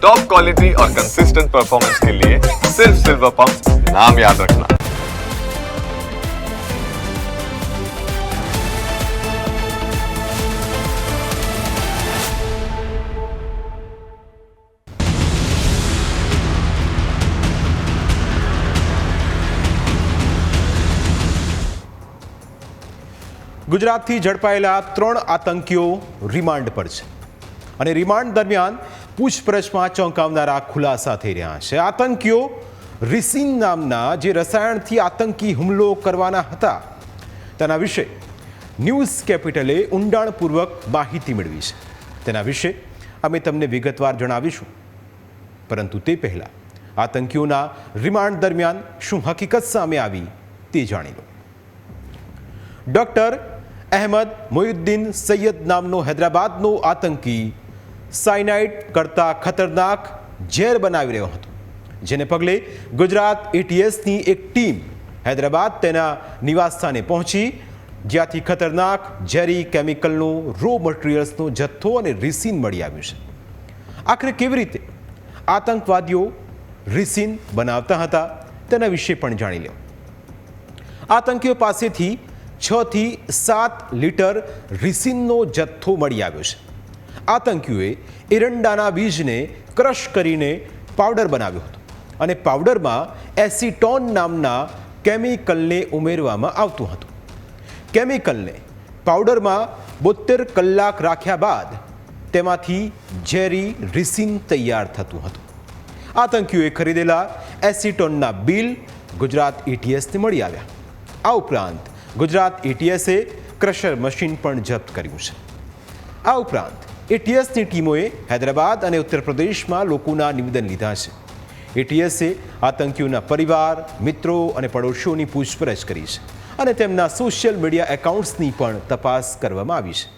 Top quality और consistent performance के लिए सिर्फ सिल्वर पंप नाम याद रखना। ગુજરાતથી ઝડપાયેલા 3 આતંકીઓ રિમાન્ડ પર છે અને રિમાન્ડ દરમિયાન પૂછપરછમાં ચોંકાવનારા ખુલાસા થઈ રહ્યા છે. આતંકીઓ રિસિન નામના જે રસાયણથી આતંકી હુમલો કરવાના હતા તેના વિશે ન્યૂઝ કેપિટલે ઊંડાણપૂર્વક માહિતી મેળવી છે. તેના વિશે અમે તમને વિગતવાર જણાવીશું, પરંતુ તે પહેલાં આતંકીઓના રિમાન્ડ દરમિયાન શું હકીકત સામે આવી તે જાણી લો. ડૉક્ટર અહેમદ મોયુદ્દીન સૈયદ નામનો હૈદરાબાદનો આતંકી સાયનાઇડ કરતા ખતરનાક ઝેર બનાવી રહ્યો હતો, જેને પગલે ગુજરાત એટીએસની એક ટીમ હૈદરાબાદ તેના નિવાસસ્થાને પહોંચી, જ્યાંથી ખતરનાક ઝેરી કેમિકલનો રો મટીરિયલ્સનો જથ્થો અને રિસિન મળી આવ્યું છે. આખરે કેવી રીતે આતંકવાદીઓ રિસિન બનાવતા હતા તેના વિશે પણ જાણી લો. આતંકીઓ પાસેથી 6 થી 7 લીટર રિસિનનો જથ્થો મળી આવ્યો છે. આતંકીઓએ એરંડાના બીજને ક્રશ કરીને પાવડર બનાવ્યો હતો અને પાવડરમાં એસિટોન નામના કેમિકલને ઉમેરવામાં આવતું હતું. કેમિકલને પાવડરમાં 72 કલાક રાખ્યા બાદ તેમાંથી ઝેરી રિસિન તૈયાર થતું હતું. આતંકીઓએ ખરીદેલા એસિટોનના બિલ ગુજરાત એટીએસને મળી આવ્યા. આ ઉપરાંત ગુજરાત એટીએસે ક્રશર મશીન પણ જપ્ત કર્યું છે. આ ઉપરાંત એટીએસની ટીમોએ હૈદરાબાદ અને ઉત્તર પ્રદેશમાં લોકોના નિવેદન લીધા છે. એટીએસે આતંકીઓના પરિવાર, મિત્રો અને પડોશીઓની પૂછપરછ કરી છે અને તેમના સોશિયલ મીડિયા એકાઉન્ટ્સની પણ તપાસ કરવામાં આવી છે.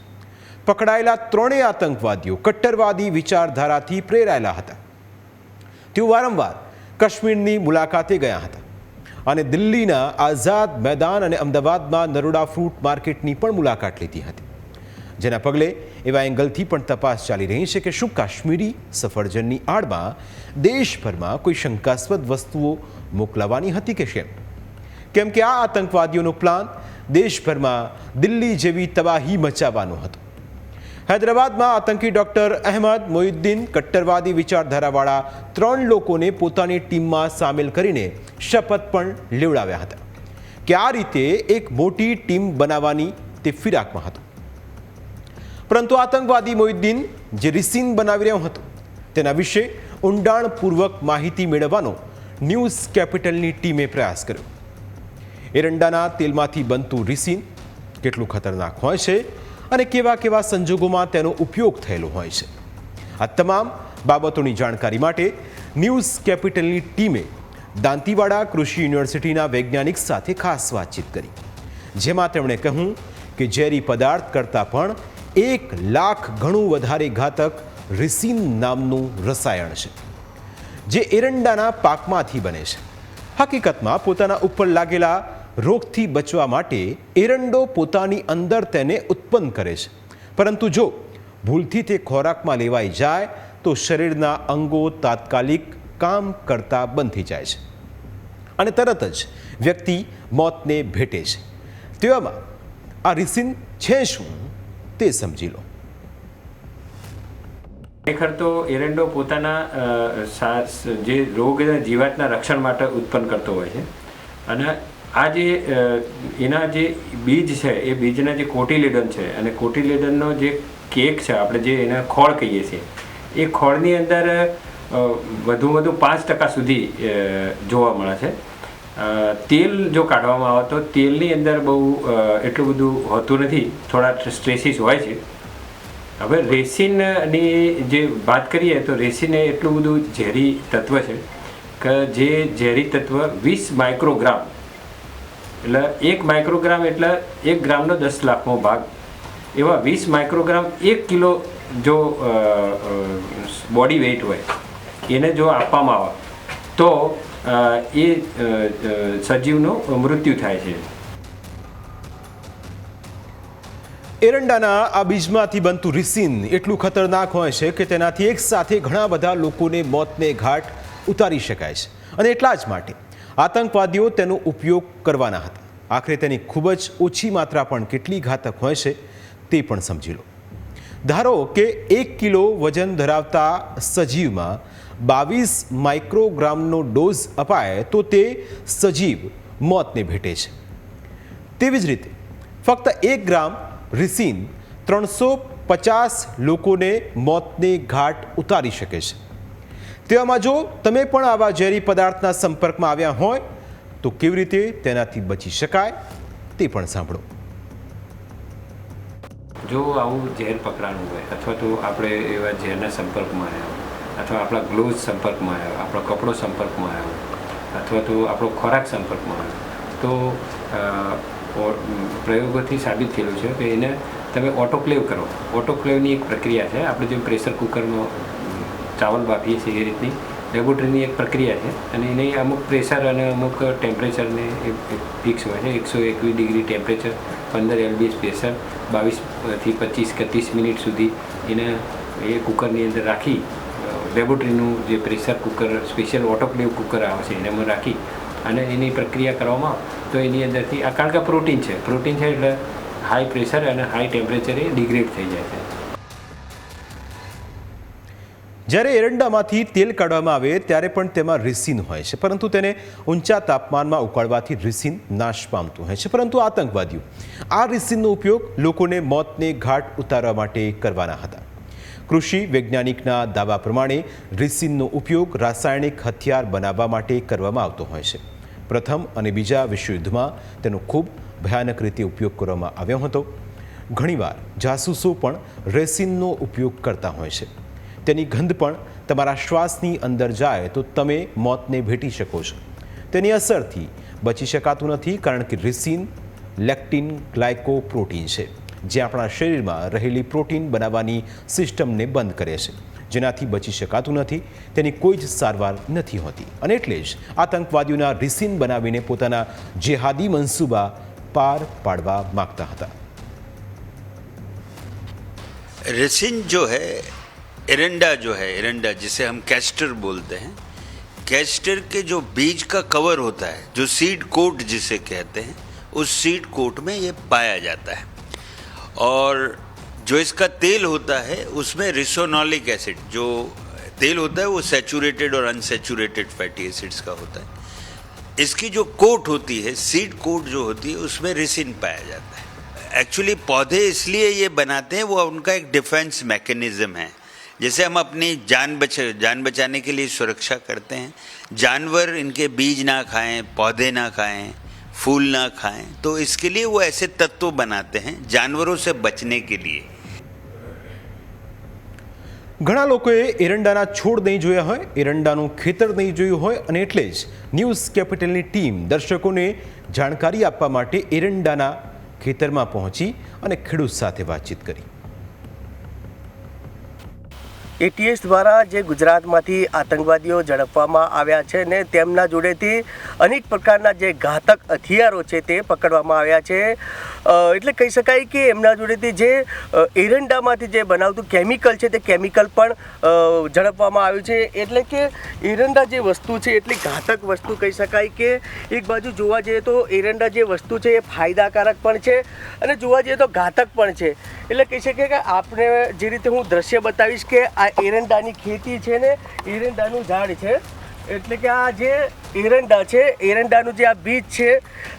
પકડાયેલા 3 આતંકવાદીઓ કટ્ટરવાદી વિચારધારાથી પ્રેરાયેલા હતા. તેઓ વારંવાર કાશ્મીરની મુલાકાતે ગયા હતા અને દિલ્હીના આઝાદ મેદાન અને અમદાવાદમાં નરોડા ફ્રૂટ માર્કેટની પણ મુલાકાત લીધી હતી, જેના પગલે એવા એંગલથી પણ તપાસ ચાલી રહી છે કે શું કાશ્મીરી સફરજનની આડમાં દેશભરમાં કોઈ શંકાસ્પદ વસ્તુઓ મોકલાવાની હતી કે કેમ કે આ આતંકવાદીઓનો પ્લાન દેશભરમાં દિલ્હી જેવી તબાહી મચાવવાનો હતો. હૈદરાબાદમાં આતંકી ડૉક્ટર અહેમદ મોયુદ્દીન કટ્ટરવાદી વિચારધારાવાળા 3 લોકોને પોતાની ટીમમાં સામેલ કરીને શપથ પણ લેવડાવ્યા હતા કે આ રીતે એક મોટી ટીમ બનાવવાની તે ફિરાકમાં હતો. પરંતુ આતંકવાદી મોયુદ્દીન જે રિસિન બનાવી રહ્યો હતો તેના વિશે ઊંડાણપૂર્વક માહિતી મેળવવાનો ન્યૂઝ કેપિટલની ટીમે પ્રયાસ કર્યો. એરંડાના તેલમાંથી બનતું રિસિન કેટલું ખતરનાક હોય છે અને કેવા કેવા સંજોગોમાં તેનો ઉપયોગ થયેલો હોય છે, આ તમામ બાબતોની જાણકારી માટે ન્યૂઝ કેપિટલની ટીમે દાંતીવાડા કૃષિ યુનિવર્સિટીના વૈજ્ઞાનિક સાથે ખાસ વાતચીત કરી, જેમાં તેમણે કહ્યું કે ઝેરી પદાર્થ કરતાં પણ 1 લાખ ગણું વધારે ઘાતક રિસિન નામનું રસાયણ છે, જે એરંડાના પાકમાંથી બને છે. હકીકતમાં પોતાના ઉપર લાગેલા રોગથી બચવા માટે એરંડો પોતાની અંદર તેને ઉત્પન્ન કરે છે, પરંતુ જો ભૂલથી તે ખોરાકમાં લેવાઈ જાય તો શરીરના અંગો તાત્કાલિક કામ કરતા બંધ થઈ જાય છે અને તરત જ વ્યક્તિ મોતને ભેટે છે. તેવામાં આ રિસિન છે શું તે સમજી લો. ખરેખર તો એરંડો પોતાના જે રોગ જીવાતના રક્ષણ માટે ઉત્પન્ન કરતો હોય છે અને આ જે એના જે બીજ છે એ બીજના જે કોટિલેડન છે અને કોટિલેડનનો જે કેક છે, આપણે જે એને ખોળ કહીએ છીએ, એ ખોળની અંદર વધુ 5% સુધી જોવા મળે છે. તેલ જો કાઢવામાં આવે તો તેલની અંદર બહુ એટલું બધું હોતું નથી, થોડા સ્ટ્રેસીસ હોય છે. હવે રેસિનની જે વાત કરીએ તો રેસિન એ એટલું બધું ઝેરી તત્વ છે કે જે ઝેરી તત્વ 20 માઇક્રોગ્રામ, એટલે 1 માઇક્રોગ્રામ એટલે 1 ગ્રામનો 10 લાખમો ભાગ, એવા 20 માઇક્રોગ્રામ 1 કિલો જો બોડી વેઇટ હોય એને જો આપવામાં આવે તો એ સજીવનું મૃત્યુ થાય છે. એરંડાના આ બીજમાંથી બનતું રિસિન એટલું ખતરનાક હોય છે કે તેનાથી એક સાથે ઘણા બધા લોકોને મોતને ઘાટ ઉતારી શકાય છે, અને એટલા જ માટે આતંકવાદીઓ તેનો ઉપયોગ કરવાના હતા. આખરે તેની ખૂબ જ ઓછી માત્રા પણ કેટલી ઘાતક હોય છે તે પણ સમજી લો. ધારો કે 1 કિલો વજન ધરાવતા સજીવમાં 22 માઇક્રોગ્રામનો ડોઝ અપાય તો તે સજીવ મોતને ભેટે છે. તેવી જ રીતે ફક્ત 1 ગ્રામ રિસિન 350 લોકોને મોતને ઘાટ ઉતારી શકે છે. તેવામાં જો તમે પણ આવા ઝેરી પદાર્થના સંપર્કમાં આવ્યા હોય તો કેવી રીતે તેનાથી બચી શકાય તે પણ સાંભળો. જો આવું ઝેર પકડાનું હોય અથવા તો આપણે એવા ઝેરના સંપર્કમાં આવ્યા અથવા આપણા ગ્લોવ્સ સંપર્કમાં આવ્યા, આપણો કપડો સંપર્કમાં આવ્યો અથવા તો આપણો ખોરાક સંપર્કમાં આવ્યો તો પ્રયોગોથી સાબિત થયેલું છે કે એને તમે ઓટોક્લેવ કરો. ઓટોક્લેવની એક પ્રક્રિયા છે. આપણે જેમ પ્રેશર કુકરમાં ચાવલ બાફીએ છીએ એ રીતની લેબોરેટરીની એક પ્રક્રિયા છે, અને એની અમુક પ્રેશર અને અમુક ટેમ્પરેચરને ફિક્સ હોય છે. 121 ડિગ્રી ટેમ્પરેચર, 15 LBS પ્રેશર, 22 થી 25 કે 30 મિનિટ સુધી એને એ કુકરની અંદર રાખી, લેબોરેટરીનું જે pressure cooker special autoclave cooker આવે છે એનામાં રાખી અને એની પ્રક્રિયા કરવામાં તો એની અંદરથી આ કારણ કે પ્રોટીન છે એટલે હાઈ પ્રેશર અને હાઈ ટેમ્પરેચરે ડિગ્રેડ થઈ જાય છે. જ્યારે એરંડામાંથી તેલ કાઢવામાં આવે ત્યારે પણ તેમાં રિસિન હોય છે, પરંતુ તેને ઊંચા તાપમાનમાં ઉકાળવાથી રિસિન નાશ પામતું હોય છે. પરંતુ આતંકવાદીઓ આ રિસિનનો ઉપયોગ લોકોને મોતને ઘાટ ઉતારવા માટે કરવાના હતા. કૃષિ વૈજ્ઞાનિકના દાવા પ્રમાણે રિસિનનો ઉપયોગ રાસાયણિક હથિયાર બનાવવા માટે કરવામાં આવતો હોય છે. પ્રથમ અને બીજા વિશ્વયુદ્ધમાં તેનો ખૂબ ભયાનક રીતે ઉપયોગ કરવામાં આવ્યો હતો. ઘણીવાર જાસૂસો પણ રેસિનનો ઉપયોગ કરતા હોય છે. તેની ગંધ પણ તમારા શ્વાસની અંદર જાય તો તમે મોતને ભેટી શકો છો. તેની અસરથી બચી શકાતું નથી, કારણ કે રિસિન લેક્ટિન ગ્લાયકોપ્રોટીન છે, જે આપણા શરીરમાં રહેલી પ્રોટીન બનાવવાની સિસ્ટમને બંધ કરે છે, જેનાથી બચી શકાતું નથી. તેની કોઈ જ સારવાર નથી હોતી, અને એટલે જ આતંકવાદીઓના રિસિન બનાવીને પોતાના જેહાદી મંસૂબા પાર પાડવા માગતા હતા. रेसिन जो है, एरंडा जो है, एरंडा जिसे हम कैस्टर बोलते हैं, कैस्टर के जो बीज का कवर होता है, जो सीड कोट जिसे कहते हैं, उस सीड कोट में ये पाया जाता है. और जो इसका तेल होता है उसमें रिसोनोलिक एसिड, जो तेल होता है वो सैचुरेटेड और अनसैचुरेटेड फैटी एसिड्स का होता है. इसकी जो कोट होती है, सीड कोट जो होती है, उसमें रिसिन पाया जाता है. एक्चुअली पौधे इसलिए ये बनाते हैं, वो उनका एक डिफेंस मैकेनिज्म है. जैसे हम अपनी जान बचाने के लिए सुरक्षा करते हैं, जानवर इनके बीज ना खाएं, पौधे ना खाएं, फूल ना खाएं, तो इसके लिए वो ऐसे तत्व बनाते हैं जानवरों से बचने के लिए. ઘણા લોકોએ એરંડાના છોડ નહીં જોયા હોય, એરંડાનું ખેતર નહીં જોયું હોય, અને એટલે જ ન્યૂઝ કેપિટલની ટીમ દર્શકોને જાણકારી આપવા માટે એરંડાના ખેતરમાં પહોંચી અને ખેડૂત સાથે વાતચીત કરી. એટીએસ દ્વારા જે ગુજરાતમાંથી આતંકવાદીઓ ઝડપવામાં આવ્યા છે ને તેમના જોડેથી અનેક પ્રકારના જે ઘાતક હથિયારો છે તે પકડવામાં આવ્યા છે. એટલે કહી શકાય કે એમના જોડેથી જે એરંડામાંથી જે બનાવતું કેમિકલ છે તે કેમિકલ પણ ઝડપવામાં આવ્યું છે. એટલે કે એરંડા જે વસ્તુ છે એટલી ઘાતક વસ્તુ કહી શકાય કે એક બાજુ જોવા જઈએ તો એરંડા જે વસ્તુ છે એ ફાયદાકારક પણ છે અને જોવા જઈએ તો ઘાતક પણ છે. એટલે કહી શકીએ કે આપણે જે રીતે હું દ્રશ્ય બતાવીશ કે આ એરંડાની ખેતી છે ને એરંડાનું ઝાડ છે. એટલે કે આ જે એરંડા છે, એરંડાનું જે આ બીજ છે,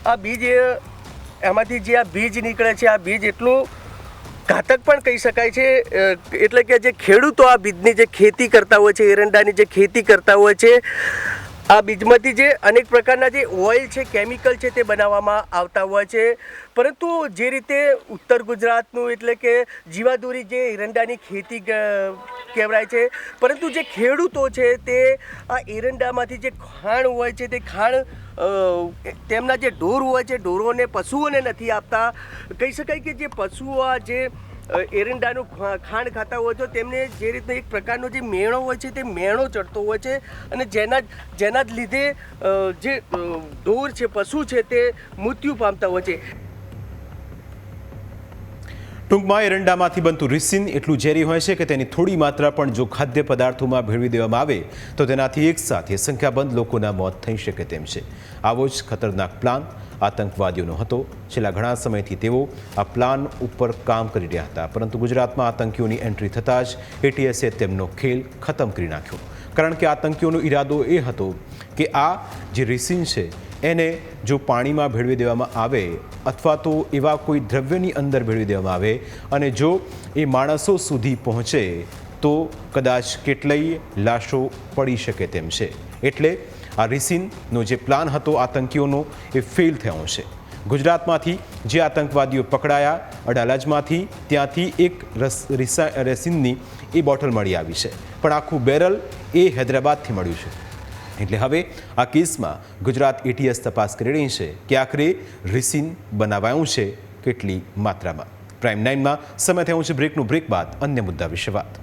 આ બીજ એમાંથી જે આ બીજ નીકળે છે, આ બીજ એટલું ઘાતક પણ કહી શકાય છે. એટલે કે જે ખેડૂતો આ બીજની જે ખેતી કરતા હોય છે, એરંડાની જે ખેતી કરતા હોય છે, આ બીજમાંથી જે અનેક પ્રકારના જે ઓઇલ છે, કેમિકલ છે તે બનાવવામાં આવતા હોય છે. પરંતુ જે રીતે ઉત્તર ગુજરાતનું એટલે કે જીવાદોરી જે એરંડાની ખેતી કહેવાય છે, પરંતુ જે ખેડૂતો છે તે આ એરંડામાંથી જે ખાણ હોય છે તે ખાણ તેમના જે ઢોર હોય છે, ઢોરોને પશુઓને નથી આપતા. કહી શકાય કે જે પશુઓ આ જે એરંડાનું ખાંડ ખાતા હોય તો તેમને જે રીતે એક પ્રકારનો જે મેણો હોય છે તે મેણો ચડતો હોય છે, અને જેના જ લીધે જે ઢોર છે, પશુ છે તે મૃત્યુ પામતા હોય છે. ટૂંકમાં એરંડામાંથી બનતું રિસિન એટલું ઝેરી હોય છે કે તેની થોડી માત્રા પણ જો ખાદ્ય પદાર્થોમાં ભેળવી દેવામાં આવે તો તેનાથી એકસાથે સંખ્યાબંધ લોકોના મોત થઈ શકે તેમ છે. આવો જ ખતરનાક પ્લાન આતંકવાદીઓનો હતો. છેલ્લા ઘણા સમયથી તેઓ આ પ્લાન ઉપર કામ કરી રહ્યા હતા, પરંતુ ગુજરાતમાં આતંકીઓની એન્ટ્રી થતાં જ એટીએસે તેમનો ખેલ ખતમ કરી નાખ્યો. કારણ કે આતંકીઓનો ઈરાદો એ હતો કે આ જે રિસિન છે એને જો પાણીમાં ભેળવી દેવામાં આવે અથવા તો એવા કોઈ દ્રવ્યની અંદર ભેળવી દેવામાં આવે અને જો એ માણસો સુધી પહોંચે તો કદાચ કેટલીય લાશો પડી શકે તેમ છે. એટલે આ રિસિનનો જે પ્લાન હતો આતંકીઓનો એ ફેલ થયો છે. ગુજરાતમાંથી જે આતંકવાદીઓ પકડાયા અડાલજમાંથી, ત્યાંથી એક રેસિનની એ બોટલ મળી આવી છે, પણ આખું બેરલ એ હૈદરાબાદથી મળ્યું છે. એટલે હવે આ કેસમાં ગુજરાત એટીએસ તપાસ કરી રહી છે કે આખરે રિસિન બનાવાયું છે કેટલી માત્રામાં. પ્રાઇમ 9માં સમય થયો છે બ્રેકનું. બ્રેક બાદ અન્ય મુદ્દા વિશે વાત.